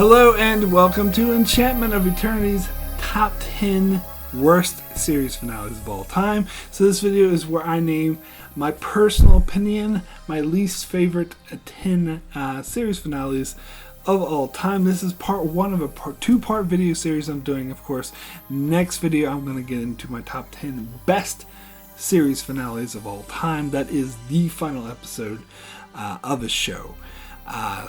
Hello and welcome to Enchantment of Eternity's Top 10 Worst Series Finales of All Time. So this video is where I name my personal opinion, my least favorite 10 series finales of all time. This is part one of a two-part video series I'm doing, of course. Next video I'm going to get into my top 10 best series finales of all time. That is the final episode of a show.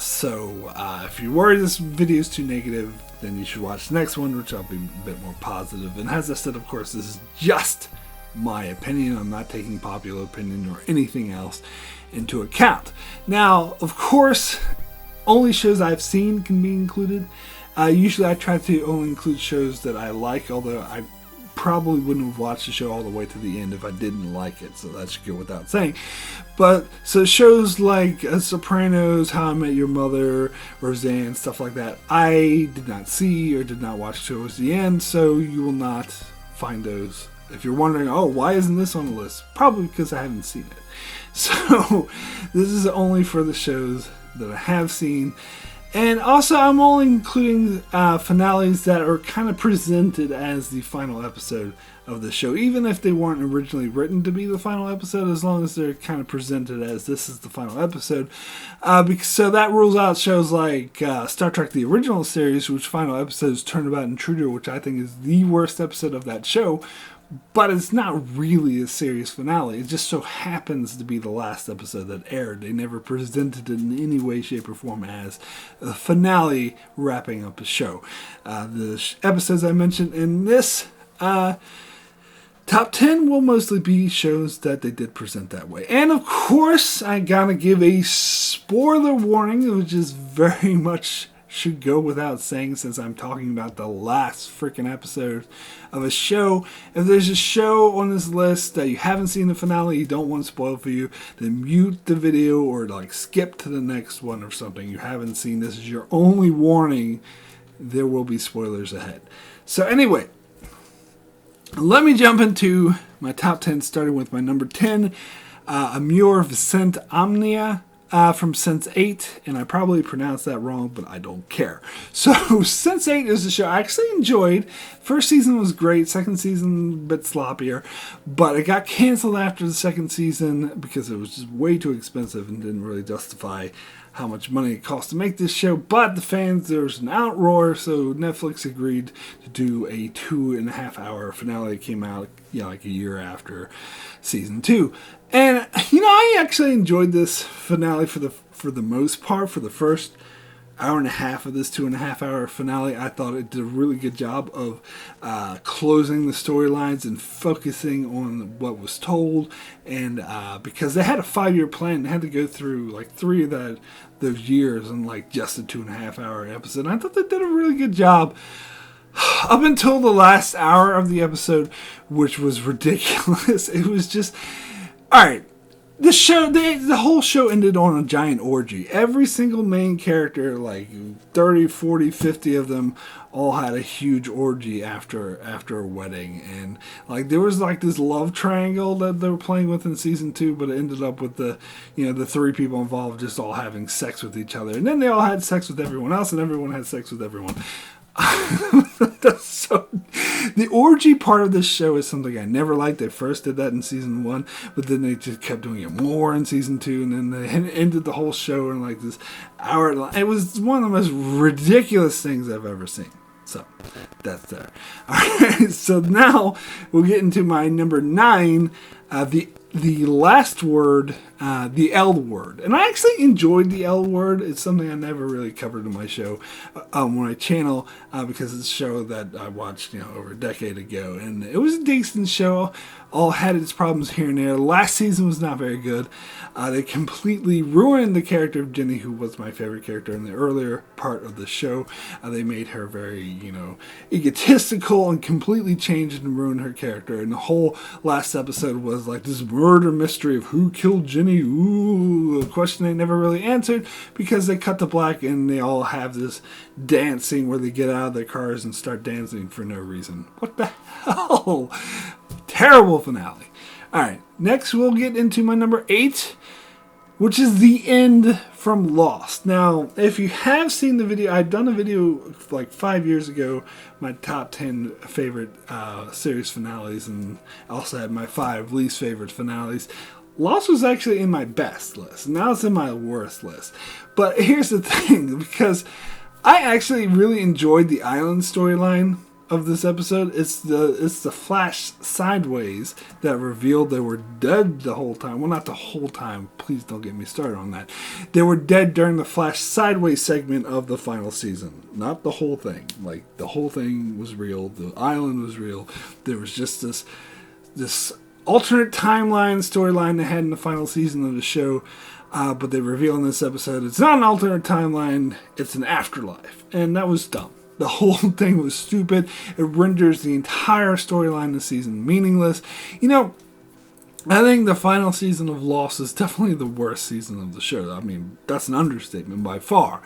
So if you're worried this video is too negative, then you should watch the next one, which I'll be a bit more positive. And as I said, of course, this is just my opinion. I'm not taking popular opinion or anything else into account. Now, of course, only shows I've seen can be included. Usually I try to only include shows that I like, although I probably wouldn't have watched the show all the way to the end if I didn't like it, so that should go without saying. But so shows like Sopranos, How I Met Your Mother, Roseanne, stuff like that, I did not see or did not watch towards the end, so you will not find those. If you're wondering, oh, why isn't this on the list? Probably because I haven't seen it. So this is only for the shows that I have seen. And also, I'm only including finales that are kind of presented as the final episode of the show, even if they weren't originally written to be the final episode, as long as they're kind of presented as this is the final episode. So that rules out shows like Star Trek The Original Series, which final episode is Turnabout Intruder, which I think is the worst episode of that show. But it's not really a series finale. It just so happens to be the last episode that aired. They never presented it in any way, shape, or form as a finale wrapping up a show. The episodes I mentioned in this top 10 will mostly be shows that they did present that way. And of course, I gotta give a spoiler warning, which is very much should go without saying since I'm talking about the last freaking episode of a show. If there's a show on this list that you haven't seen the finale, you don't want to spoil for you, then mute the video or like skip to the next one or something you haven't seen. This is your only warning. There will be spoilers ahead. So anyway, let me jump into my top 10, starting with my number 10, Amur Vicente Omnia. From Sense8, and I probably pronounced that wrong, but I don't care. So, Sense8 is a show I actually enjoyed. First season was great, second season a bit sloppier, but it got canceled after the second season because it was just way too expensive and didn't really justify how much money it cost to make this show. But the fans, there was an outroar, so Netflix agreed to do a 2.5-hour finale that came out like a year after season 2. And I actually enjoyed this finale for the most part. For the first hour and a half of this 2.5-hour finale, I thought it did a really good job of closing the storylines and focusing on what was told. And because they had a 5-year plan, they had to go through like 3 of those years in like just a 2.5-hour episode. And I thought they did a really good job up until the last hour of the episode, which was ridiculous. It was just, all right. The whole show ended on a giant orgy. Every single main character, like 30, 40, 50 of them, all had a huge orgy after a wedding. And like there was like this love triangle that they were playing with in season 2, but it ended up with the 3 people involved just all having sex with each other. And then they all had sex with everyone else, and everyone had sex with everyone. So the orgy part of this show is something I never liked. They first did that in season 1, but then they just kept doing it more in season 2, and then they ended the whole show in like this hour. It was one of the most ridiculous things I've ever seen. So that's there. All right, so now we'll get into my number 9, the last word, the L word. And I actually enjoyed the L word. It's something I never really covered in my show, on my channel, because it's a show that I watched, over a decade ago. And it was a decent show. All had its problems here and there. Last season was not very good. They completely ruined the character of Jenny, who was my favorite character in the earlier part of the show. They made her very, egotistical and completely changed and ruined her character. And the whole last episode was like this murder mystery of who killed Jenny. Ooh, a question they never really answered because they cut to black and they all have this dancing where they get out of their cars and start dancing for no reason. What the hell? Terrible finale. All right, next we'll get into my number 8, which is the end from Lost. Now, if you have seen the video, I'd done a video like 5 years ago, my top 10 favorite series finales, and also had my 5 least favorite finales. Lost was actually in my best list. Now it's in my worst list. But here's the thing, because I actually really enjoyed the island storyline of this episode. It's the flash sideways that revealed they were dead the whole time. Well, not the whole time. Please don't get me started on that. They were dead during the flash sideways segment of the final season. Not the whole thing. Like, the whole thing was real. The island was real. There was just this alternate timeline storyline they had in the final season of the show. But they reveal in this episode it's not an alternate timeline. It's an afterlife. And that was dumb. The whole thing was stupid. It renders the entire storyline of the season meaningless. You know, I think the final season of Lost is definitely the worst season of the show. I mean, that's an understatement by far.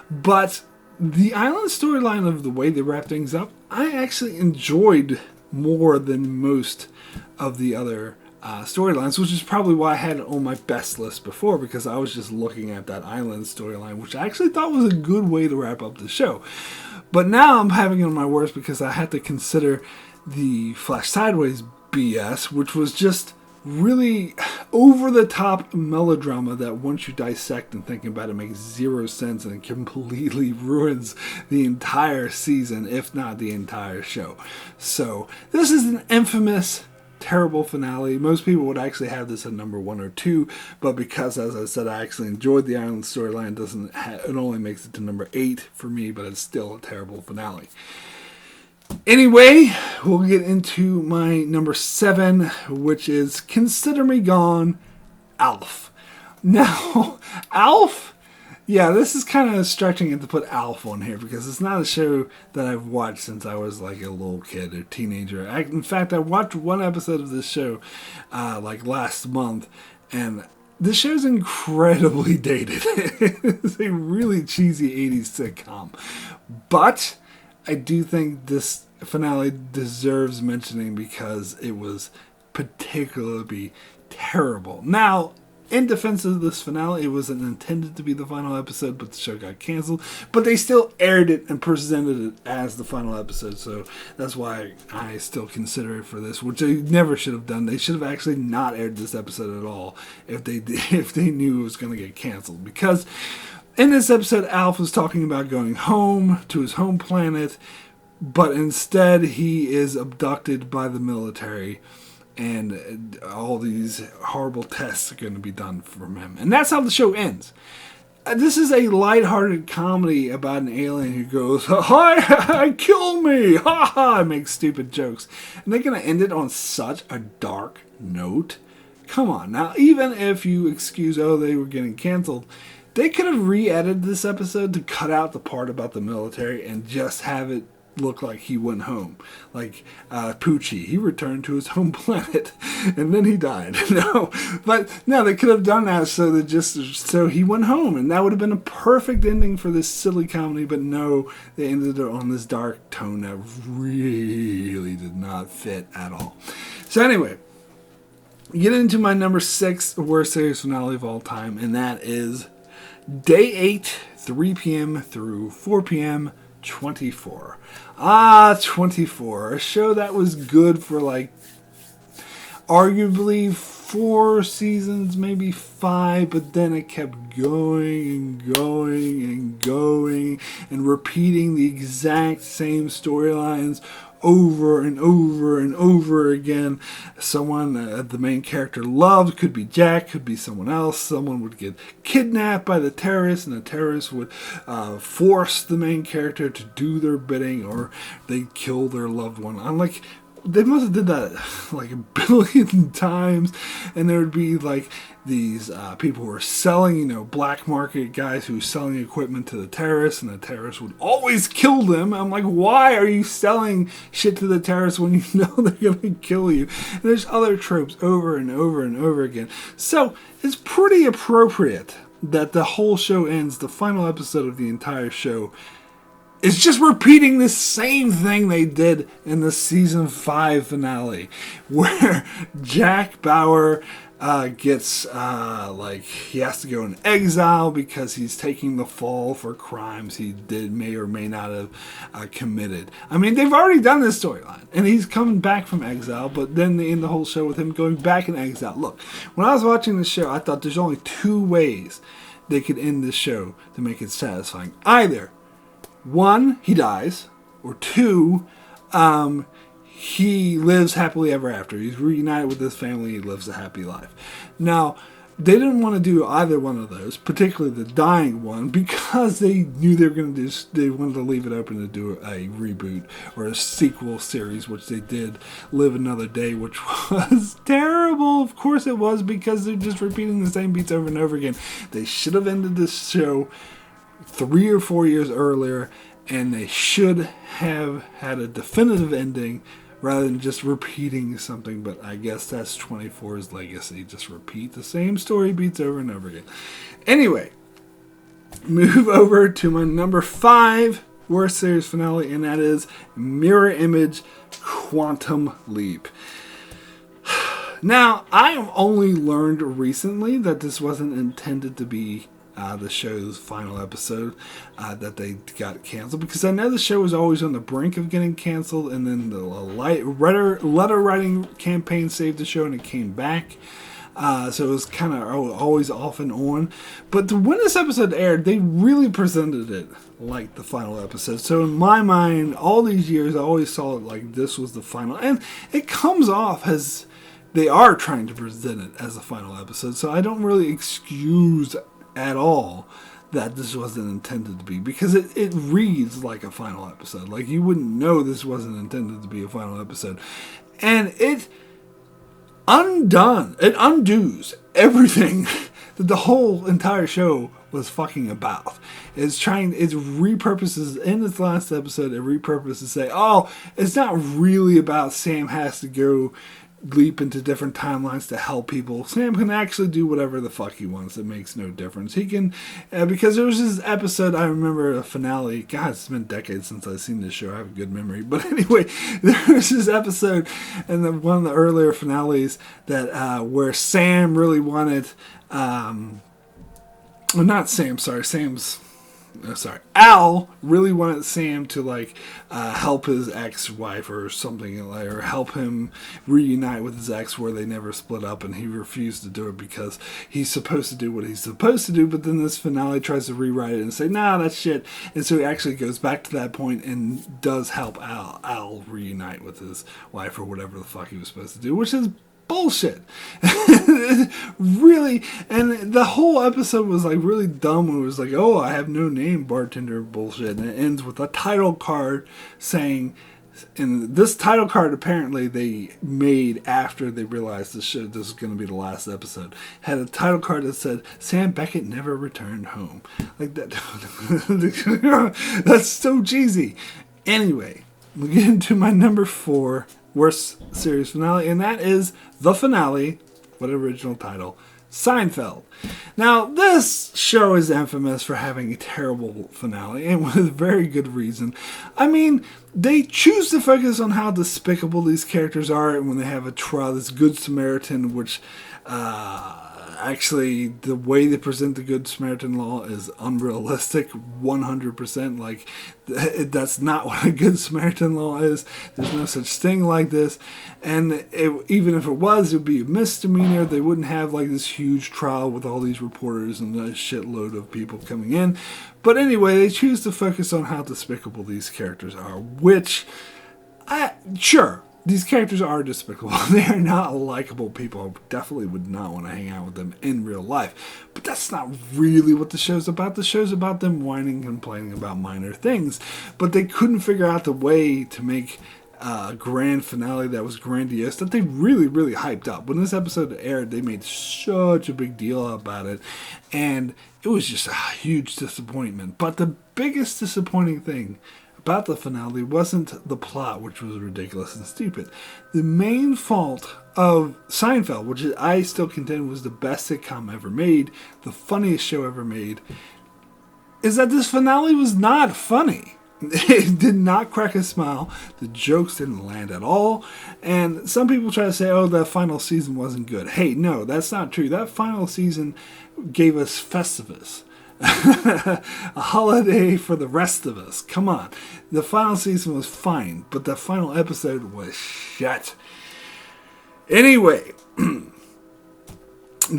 But the island storyline of the way they wrap things up, I actually enjoyed more than most of the other storylines, which is probably why I had it on my best list before, because I was just looking at that island storyline, which I actually thought was a good way to wrap up the show. But now I'm having it on my worst because I had to consider the Flash Sideways BS, which was just really over-the-top melodrama that once you dissect and think about it makes zero sense and completely ruins the entire season, if not the entire show. So this is an infamous, terrible finale. Most people would actually have this at number 1 or 2, but because, as I said, I actually enjoyed the island storyline, it only makes it to number 8 for me, but it's still a terrible finale. Anyway, we'll get into my number 7, which is Consider Me Gone, Alf. Now, Alf, yeah, this is kind of stretching it to put Alf on here because it's not a show that I've watched since I was like a little kid or teenager. In fact, I watched one episode of this show like last month, and this show's incredibly dated. It's a really cheesy 80s sitcom. But I do think this finale deserves mentioning because it was particularly terrible. Now, in defense of this finale, it wasn't intended to be the final episode, but the show got canceled. But they still aired it and presented it as the final episode, so that's why I still consider it for this, which they never should have done. They should have actually not aired this episode at all if they knew it was going to get canceled. Because in this episode, Alf was talking about going home to his home planet, but instead he is abducted by the military. And all these horrible tests are going to be done from him. And that's how the show ends. This is a lighthearted comedy about an alien who goes, "Hi, kill me! Ha ha!" Makes stupid jokes. And they're going to end it on such a dark note. Come on. Now, even if you excuse, they were getting canceled, they could have re-edited this episode to cut out the part about the military and just have it look like he went home, like Poochie. He returned to his home planet, and then he died. No, they could have done that so he went home, and that would have been a perfect ending for this silly comedy. But no, they ended it on this dark tone that really did not fit at all. So anyway, get into my number 6 worst series finale of all time, and that is Day 8, 3 p.m. through 4 p.m. 24. 24. A show that was good for like arguably 4 seasons, maybe 5, but then it kept going and going and going and repeating the exact same storylines over and over and over again. Someone the main character loved, could be Jack, could be someone else. Someone would get kidnapped by the terrorists, and the terrorists would force the main character to do their bidding, or they'd kill their loved one. I'm like, they must have did that like a billion times, and there would be like these people who were selling, black market guys who were selling equipment to the terrorists, and the terrorists would always kill them. I'm like, why are you selling shit to the terrorists when you know they're going to kill you? And there's other tropes over and over and over again. So it's pretty appropriate that the whole show ends, the final episode of the entire show is just repeating the same thing they did in the season 5 finale, where Jack Bauer gets he has to go in exile because he's taking the fall for crimes he may or may not have committed. I mean, they've already done this storyline, and he's coming back from exile, but then they end the whole show with him going back in exile. Look, when I was watching the show, I thought there's only 2 ways they could end this show to make it satisfying. Either 1, he dies, or 2, he lives happily ever after. He's reunited with his family. He lives a happy life. Now, they didn't want to do either one of those, particularly the dying one, because they knew they were going to do. They wanted to leave it open to do a reboot or a sequel series, which they did. Live Another Day, which was terrible. Of course, it was, because they're just repeating the same beats over and over again. They should have ended this show 3 or 4 years earlier, and they should have had a definitive ending rather than just repeating something. But I guess that's 24's legacy. Just repeat the same story beats over and over again. Anyway, move over to my number 5 worst series finale, and that is Mirror Image Quantum Leap. Now, I have only learned recently that this wasn't intended to be the show's final episode, that they got canceled, because I know the show was always on the brink of getting canceled, and then the letter writing campaign saved the show and it came back. So it was kind of always off and on. But when this episode aired, they really presented it like the final episode. So in my mind, all these years, I always saw it like this was the final. And it comes off as they are trying to present it as the final episode. So I don't really excuse at all that this wasn't intended to be, because it reads like a final episode. Like, you wouldn't know this wasn't intended to be a final episode. And it undoes everything that the whole entire show was fucking about. It repurposes in its last episode, it repurposes to say, oh, it's not really about Sam has to go leap into different timelines to help people. Sam can actually do whatever the fuck he wants. It makes no difference. He can, because there was this episode, I remember a finale. God, it's been decades since I've seen this show. I have a good memory. But anyway, there was this episode in one of the earlier finales that where Sam really wanted, Al really wanted Sam to help his ex-wife or something, or help him reunite with his ex where they never split up, and he refused to do it because he's supposed to do what he's supposed to do. But then this finale tries to rewrite it and say, nah, that's shit. And so he actually goes back to that point and does help Al reunite with his wife or whatever the fuck he was supposed to do, which is bullshit. Really. And the whole episode was really dumb. It was like, oh, I have no name, bartender bullshit. And it ends with a title card saying, and this title card apparently they made after they realized this was going to be the last episode, had a title card that said, Sam Beckett never returned home. Like that. That's so cheesy. Anyway, we get into my number 4 worst series finale, and that is the finale, what original title, Seinfeld. Now, this show is infamous for having a terrible finale, and with very good reason. I mean, they choose to focus on how despicable these characters are, and when they have a trial, this Good Samaritan, which actually, the way they present the Good Samaritan law is unrealistic, 100%. That's not what a Good Samaritan law is. There's no such thing like this. And even if it was, it would be a misdemeanor. They wouldn't have this huge trial with all these reporters and a shitload of people coming in. But anyway, they choose to focus on how despicable these characters are, which, sure, these characters are despicable. They are not likable people. I definitely would not want to hang out with them in real life. But that's not really what the show's about. The show's about them whining and complaining about minor things. But they couldn't figure out the way to make a grand finale that was grandiose, that they really, really hyped up. When this episode aired, they made such a big deal about it. And it was just a huge disappointment. But the biggest disappointing thing about the finale wasn't the plot, which was ridiculous and stupid. The main fault of Seinfeld, which I still contend was the best sitcom ever made, the funniest show ever made, is that this finale was not funny. It did not crack a smile. The jokes didn't land at all. And some people try to say, oh, that final season wasn't good. Hey, no, that's not true. That final season gave us Festivus. A holiday for the rest of us. Come on. The final season was fine, but the final episode was shit. Anyway,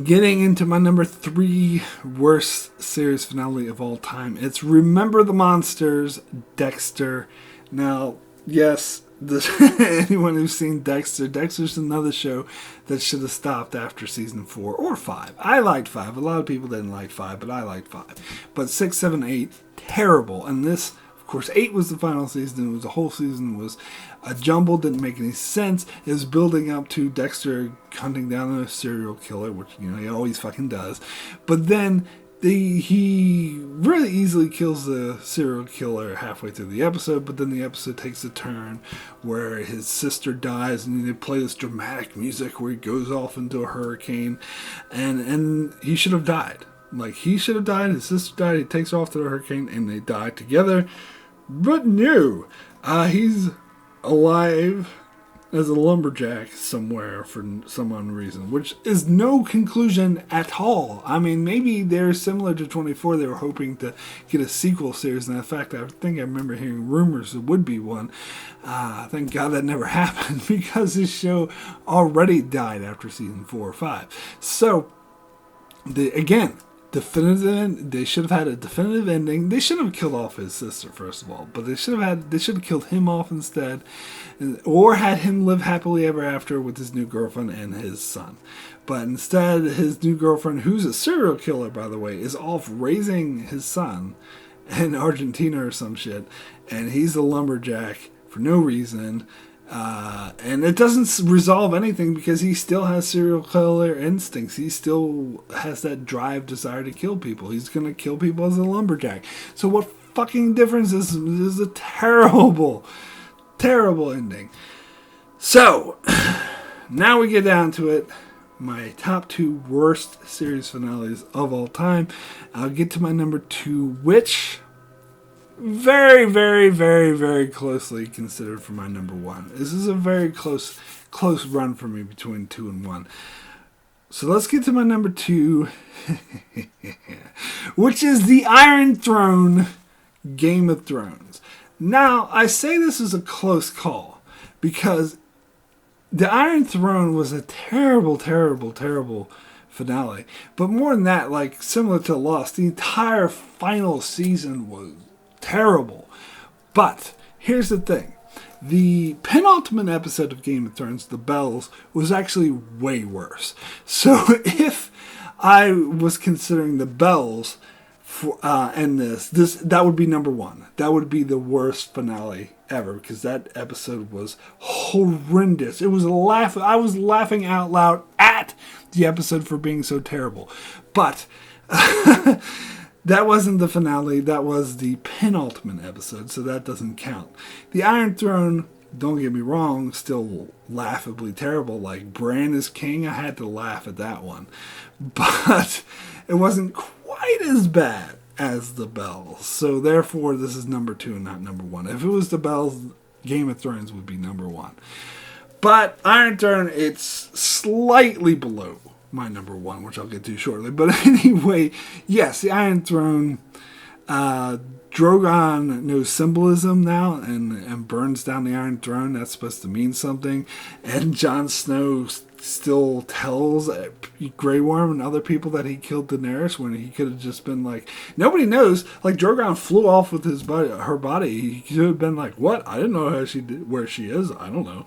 getting into my number 3 worst series finale of all time. It's Remember the Monsters, Dexter. Now, yes, anyone who's seen Dexter's another show that should have stopped after season 4 or 5. I liked 5. A lot of people didn't like 5, but I liked 5. But 6, 7, 8, terrible. And this, of course, 8 was the final season. It was the whole season was a jumble, didn't make any sense. It was building up to Dexter hunting down a serial killer, which, he always fucking does. But then he really easily kills the serial killer halfway through the episode, but then the episode takes a turn where his sister dies, and they play this dramatic music where he goes off into a hurricane, and he should have died. Like, he should have died, his sister died, he takes off to the hurricane, and they die together. But no, he's alive as a lumberjack somewhere for some unknown reason, which is no conclusion at all. I mean, maybe they're similar to 24. They were hoping to get a sequel series, and in fact, I think I remember hearing rumors there would be one. Thank God that never happened, because this show already died after season 4 or 5. So, definitive. They should have had a definitive ending. They should have killed off his sister first of all, but they should have killed him off instead, or had him live happily ever after with his new girlfriend and his son. But instead, his new girlfriend, who's a serial killer by the way, is off raising his son in Argentina or some shit, and he's a lumberjack for no reason. And it doesn't resolve anything because he still has serial killer instincts. He still has that desire to kill people. He's going to kill people as a lumberjack. So what fucking difference is this? Is a terrible, terrible ending. So, now we get down to it. My top 2 worst series finales of all time. I'll get to my number 2, which very, very, very, very closely considered for my number 1. This is a very close run for me between 2 and 1. So let's get to my number 2, which is the Iron Throne, Game of Thrones. Now, I say this is a close call because the Iron Throne was a terrible, terrible, terrible finale. But more than that, like similar to Lost, the entire final season was terrible. But here's the thing. The penultimate episode of Game of Thrones, The Bells, was actually way worse. So if I was considering The Bells and this that would be number 1. That would be the worst finale ever because that episode was horrendous. It was I was laughing out loud at the episode for being so terrible. But that wasn't the finale. That was the penultimate episode, so that doesn't count. The Iron Throne, don't get me wrong, still laughably terrible. Like Bran is king, I had to laugh at that one. But it wasn't quite as bad as The Bells. So therefore, this is number 2 and not number 1. If it was The Bells, Game of Thrones would be number 1. But Iron Throne, it's slightly below my number 1, which I'll get to shortly. But anyway, yes, the Iron Throne, Drogon knows symbolism now and burns down the Iron Throne. That's supposed to mean something. And Jon Snow still tells Grey Worm and other people that he killed Daenerys when he could have just been like, nobody knows. Like Drogon flew off with her body. He could have been like, what? I didn't know where she is. I don't know.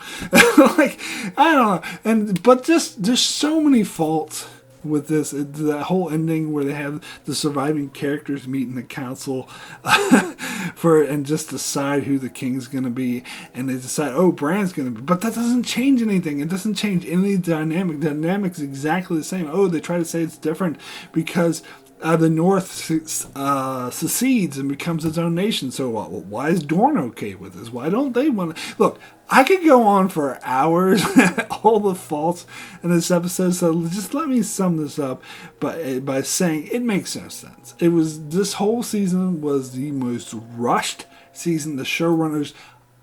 Like, I don't know. But there's so many faults with this. That whole ending where they have the surviving characters meet in the council and just decide who the king's going to be, and they decide, oh, Bran's going to be, but that doesn't change anything. It doesn't change any dynamic. The dynamic's exactly the same. Oh, they try to say it's different because the North secedes and becomes its own nation. So why is Dorne okay with this? Why don't they want to? Look, I could go on for hours all the faults in this episode, so just let me sum this up by saying it makes no sense. This whole season was the most rushed season, the showrunners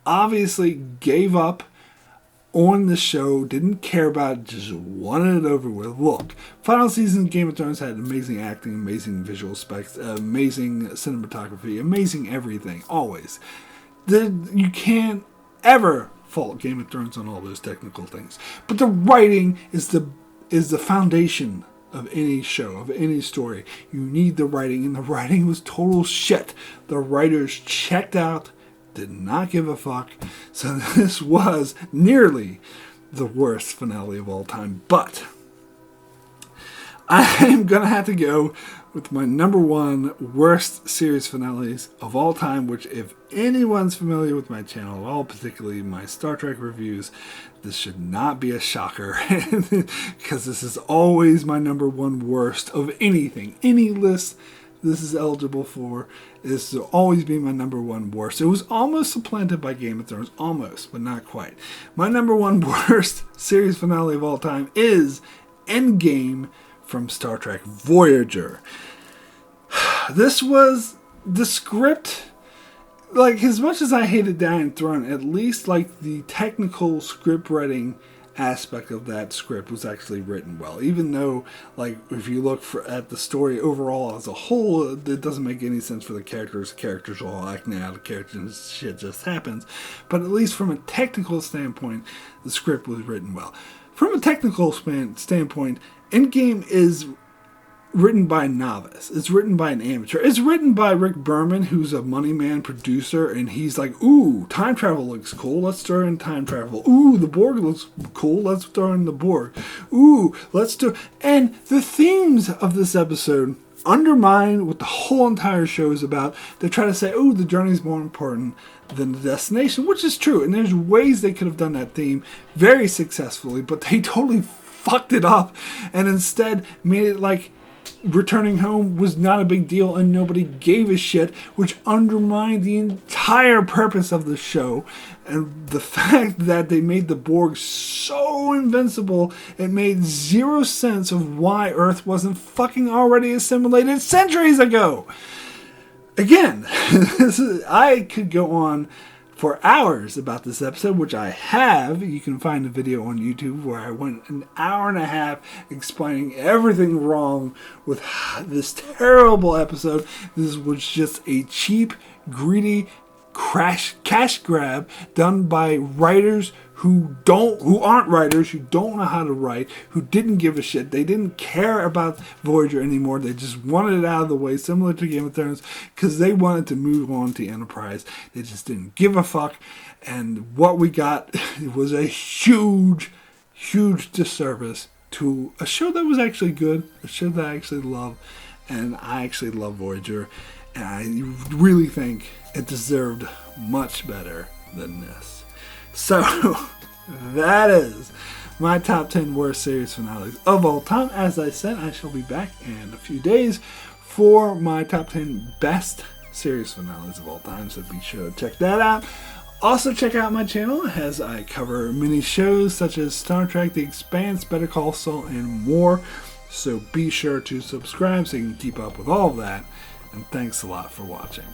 obviously gave up on the show, didn't care about it, just wanted it over with. Look, final season of Game of Thrones had amazing acting, amazing visual effects, amazing cinematography, amazing everything, always. You can't ever fault Game of Thrones on all those technical things. But the writing is the foundation of any show, of any story. You need the writing, and the writing was total shit. The writers checked out, did not give a fuck. So this was nearly the worst finale of all time. But I'm going to have to go with my number one worst series finales of all time, which if anyone's familiar with my channel at all, particularly my Star Trek reviews, this should not be a shocker, because this is always my number one worst of anything. Any list this is eligible for, this will always be my number one worst. It was almost supplanted by Game of Thrones, almost, but not quite. My number one worst series finale of all time is Endgame from Star Trek Voyager. This was the script. Like, as much as I hated Diane Throne, at least like the technical script writing aspect of that script was actually written well. Even though, like, if you look at the story overall as a whole, it doesn't make any sense for the characters. The characters are all acting out of character and shit just happens. But at least from a technical standpoint, the script was written well. From a technical standpoint, Endgame is written by a novice. It's written by an amateur. It's written by Rick Berman, who's a money man producer, and he's like, ooh, time travel looks cool, let's throw in time travel. Ooh, the Borg looks cool, let's throw in the Borg. Ooh, let's do... And the themes of this episode undermine what the whole entire show is about. They try to say, oh, the journey's more important than the destination, which is true. And there's ways they could have done that theme very successfully, but they totally fucked it up and instead made it like returning home was not a big deal and nobody gave a shit, which undermined the entire purpose of the show. And the fact that they made the Borg so invincible, it made zero sense of why Earth wasn't fucking already assimilated centuries ago. Again, I could go on for hours about this episode, which I have. You can find a video on YouTube where I went an hour and a half explaining everything wrong with this terrible episode. This was just a cheap, greedy cash grab done by writers who aren't writers, who don't know how to write, who didn't give a shit. They didn't care about Voyager anymore. They just wanted it out of the way, similar to Game of Thrones, because they wanted to move on to Enterprise. They just didn't give a fuck. And what we got was a huge, huge disservice to a show that was actually good, a show that I actually love, and I actually love Voyager. And I really think it deserved much better than this. So, that is my top 10 worst series finales of all time. As I said, I shall be back in a few days for my top 10 best series finales of all time, so be sure to check that out. Also, check out my channel as I cover many shows such as Star Trek, The Expanse, Better Call Saul, and more. So be sure to subscribe so you can keep up with all of that. And thanks a lot for watching.